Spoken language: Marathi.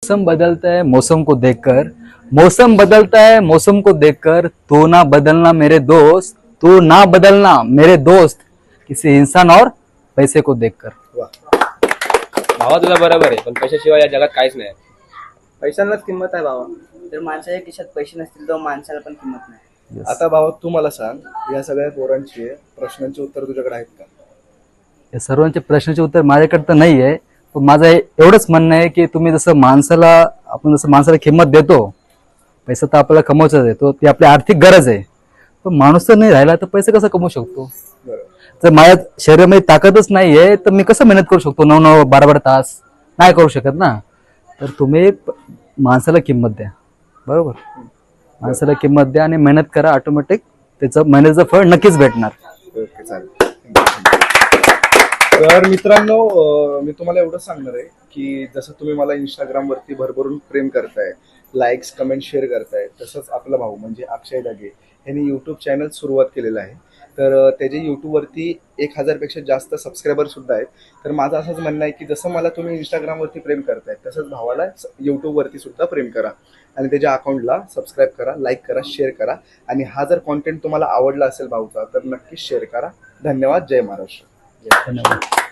मौसम बदलता है मौसम को देखकर, मौसम बदलता है मौसम को देखकर, तू ना बदलना मेरे दोस्त, तू ना बदलना मेरे दोस्त, किसी इंसान और पैसे को देखकर. भावा तुझा बरोबर आहे, पण पैशाशिवाय या जगात काहीच नाही. पैशांनाच किंमत आहे भावा. जर माणसाच्या खिशात पैसे नसतील तर माणसाला पण किंमत नाही. Yes. आता भावा तू मला सांग, या सगळ्या पोरांची प्रश्नांची उत्तर तुझ्याकडे आहेत का? या सर्वांच्या प्रश्नाचे उत्तर माझ्याकडे तर नाही आहे, पण माझं एवढंच म्हणणं आहे की तुम्ही जसं माणसाला किंमत देतो, पैसा तर आपल्याला कमवायचा देतो, ती आपली आर्थिक गरज आहे. पण माणूस तर नाही राहिला तर पैसे कसं कमवू शकतो? बरोबर. जर माझ्या शरीरामध्ये ताकदच नाहीये तर मी कसं मेहनत करू शकतो 9-12 तास? नाही करू शकत ना. तर तुम्ही माणसाला किंमत द्या, बरोबर? माणसाला किंमत द्या आणि मेहनत करा, ऑटोमॅटिक त्याचं मेहनतीचं फळ नक्कीच भेटणार. ओके, चालेल. तर मित्रांनो, मी तुम्हाला एवढंच सांगणार आहे की जसं तुम्ही मला इंस्टाग्राम वरती भरभरून प्रेम करताय, लाईक्स कमेंट शेअर करताय, तसंच आपला भाऊ म्हणजे अक्षय दागे यांनी यूट्यूब चॅनल सुरुवात केलेलं आहे. तर त्याचे यूट्यूबवरती 1000पेक्षा जास्त सबस्क्रायबर सुद्धा आहेत. तर माझं असंच म्हणणं आहे की जसं मला तुम्ही इंस्टाग्रामवरती प्रेम करताय, तसंच भावाला यूट्यूबवरती सुद्धा प्रेम करा आणि त्याच्या अकाउंटला सबस्क्राईब करा, लाईक करा, शेअर करा. आणि हा जर कॉन्टेंट तुम्हाला आवडला असेल भाऊचा तर नक्कीच शेअर करा. धन्यवाद. जय महाराष्ट्र. धन्यवाद.